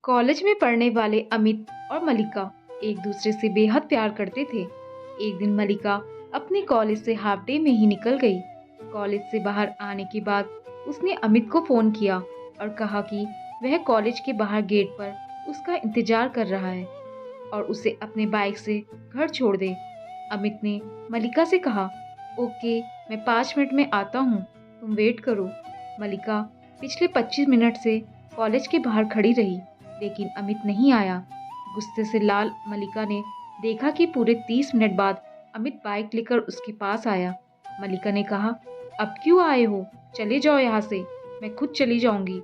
College में पढ़ने वाले अमित और मलिका एक दूसरे से बेहद प्यार करते थे। एक दिन मलिका अपने कॉलेज से हाफ डे में ही निकल गई। कॉलेज से बाहर आने के बाद उसने अमित को फोन किया और कहा कि वह कॉलेज के बाहर गेट पर उसका इंतजार कर रहा है और उसे अपने बाइक से घर छोड़ दे। अमित ने मलिका से कहा, ओके, मैं 5 मिनट में आता हूँ, तुम वेट करो। मलिका पिछले 25 मिनट से कॉलेज के बाहर खड़ी रही, लेकिन अमित नहीं आया। गुस्से से लाल मलिका ने देखा कि पूरे 30 मिनट बाद अमित बाइक लेकर उसके पास आया। मलिका ने कहा, अब क्यों आए हो? चले जाओ यहाँ से, मैं खुद चली जाऊंगी।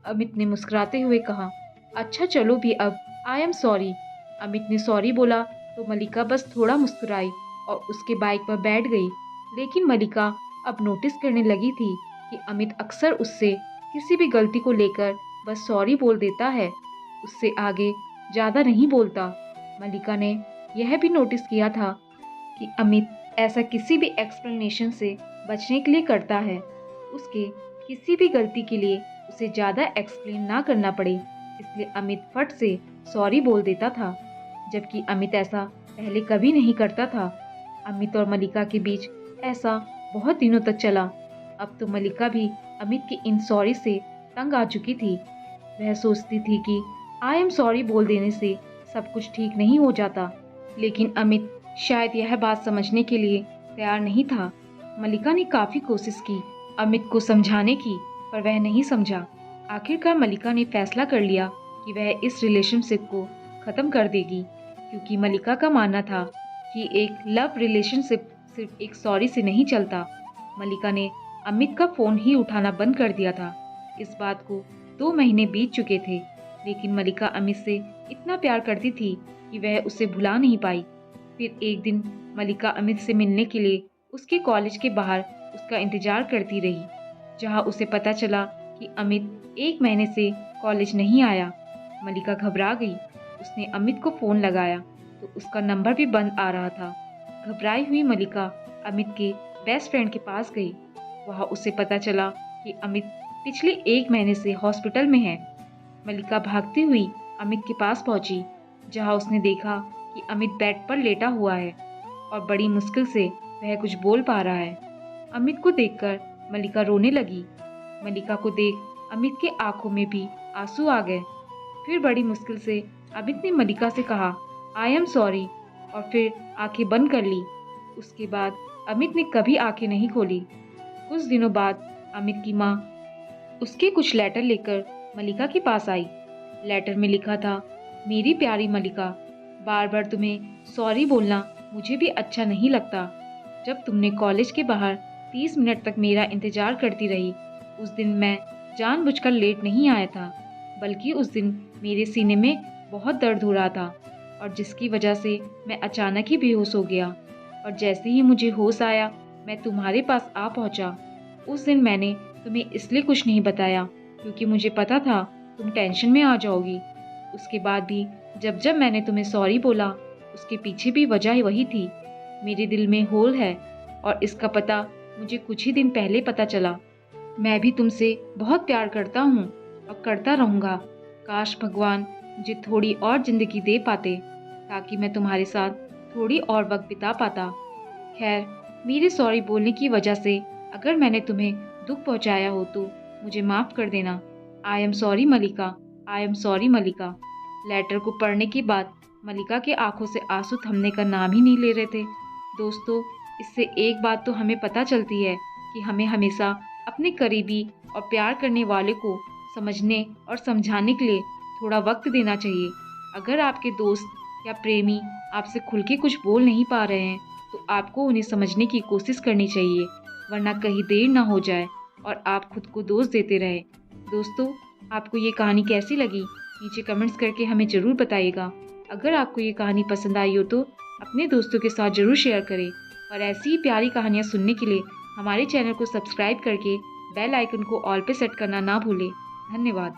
अमित ने मुस्कुराते हुए कहा, अच्छा चलो भी अब, आई एम सॉरी। अमित ने सॉरी बोला तो मलिका बस थोड़ा मुस्कुराई और उसके बाइक पर बैठ गई। लेकिन मलिका अब नोटिस करने लगी थी कि अमित अक्सर उससे किसी भी गलती को लेकर बस सॉरी बोल देता है, उससे आगे ज़्यादा नहीं बोलता। मलिका ने यह भी नोटिस किया था कि अमित ऐसा किसी भी एक्सप्लेनेशन से बचने के लिए करता है, उसके किसी भी गलती के लिए उसे ज़्यादा एक्सप्लेन ना करना पड़े, इसलिए अमित फट से सॉरी बोल देता था, जबकि अमित ऐसा पहले कभी नहीं करता था। अमित और मलिका के बीच ऐसा बहुत दिनों तक चला। अब तो मलिका भी अमित के इन सॉरी से तंग आ चुकी थी। वह सोचती थी कि आई एम सॉरी बोल देने से सब कुछ ठीक नहीं हो जाता, लेकिन अमित शायद यह बात समझने के लिए तैयार नहीं था। मलिका ने काफ़ी कोशिश की अमित को समझाने की, पर वह नहीं समझा। आखिरकार मलिका ने फैसला कर लिया कि वह इस रिलेशनशिप को ख़त्म कर देगी, क्योंकि मलिका का मानना था कि एक लव रिलेशनशिप सिर्फ एक सॉरी से नहीं चलता। मलिका ने अमित का फ़ोन ही उठाना बंद कर दिया था। इस बात को 2 महीने बीत चुके थे, लेकिन मलिका अमित से इतना प्यार करती थी कि वह उसे भुला नहीं पाई। फिर एक दिन मलिका अमित से मिलने के लिए उसके कॉलेज के बाहर उसका इंतजार करती रही, जहां उसे पता चला कि अमित 1 महीने से कॉलेज नहीं आया। मलिका घबरा गई। उसने अमित को फ़ोन लगाया तो उसका नंबर भी बंद आ रहा था। घबराई हुई मलिका अमित के बेस्ट फ्रेंड के पास गई। वहाँ उसे पता चला कि अमित पिछले 1 महीने से हॉस्पिटल में है। मलिका भागती हुई अमित के पास पहुंची, जहां उसने देखा कि अमित बेड पर लेटा हुआ है और बड़ी मुश्किल से वह कुछ बोल पा रहा है। अमित को देखकर मलिका रोने लगी। मलिका को देख अमित के आंखों में भी आंसू आ गए। फिर बड़ी मुश्किल से अमित ने मलिका से कहा, आई एम सॉरी, और फिर आंखें बंद कर ली। उसके बाद अमित ने कभी आंखें नहीं खोली। कुछ दिनों बाद अमित की माँ उसके कुछ लेटर लेकर मलिका के पास आई। लेटर में लिखा था, मेरी प्यारी मलिका, बार बार तुम्हें सॉरी बोलना मुझे भी अच्छा नहीं लगता। जब तुमने कॉलेज के बाहर 30 मिनट तक मेरा इंतजार करती रही, उस दिन मैं जानबूझकर लेट नहीं आया था, बल्कि उस दिन मेरे सीने में बहुत दर्द हो रहा था और जिसकी वजह से मैं अचानक ही बेहोश हो गया। और जैसे ही मुझे होश आया, मैं तुम्हारे पास आ पहुंचा। उस दिन मैंने तुम्हें इसलिए कुछ नहीं बताया क्योंकि मुझे पता था तुम टेंशन में आ जाओगी। उसके बाद भी जब जब मैंने तुम्हें सॉरी बोला, उसके पीछे भी वजह वही थी। मेरे दिल में होल है और इसका पता मुझे कुछ ही दिन पहले पता चला। मैं भी तुमसे बहुत प्यार करता हूँ और करता रहूँगा। काश भगवान मुझे थोड़ी और ज़िंदगी दे पाते ताकि मैं तुम्हारे साथ थोड़ी और वक्त बिता पाता। खैर, मेरे सॉरी बोलने की वजह से अगर मैंने तुम्हें दुख पहुंचाया हो तो मुझे माफ़ कर देना। I am sorry Malika, I am sorry Malika. Letter को पढ़ने के बाद मलिका के आंखों से आंसू थमने का नाम ही नहीं ले रहे थे। दोस्तों, इससे एक बात तो हमें पता चलती है कि हमें हमेशा अपने करीबी और प्यार करने वाले को समझने और समझाने के लिए थोड़ा वक्त देना चाहिए। अगर आपके दोस्त या प्रेमी आपसे खुल के कुछ बोल नहीं पा रहे हैं तो आपको उन्हें समझने की कोशिश करनी चाहिए, वरना कहीं देर ना हो जाए और आप खुद को दोष देते रहे। दोस्तों, आपको ये कहानी कैसी लगी? नीचे कमेंट्स करके हमें ज़रूर बताइएगा। अगर आपको ये कहानी पसंद आई हो तो अपने दोस्तों के साथ ज़रूर शेयर करें और ऐसी ही प्यारी कहानियाँ सुनने के लिए हमारे चैनल को सब्सक्राइब करके बेल आइकन को ऑल पे सेट करना ना भूलें। धन्यवाद।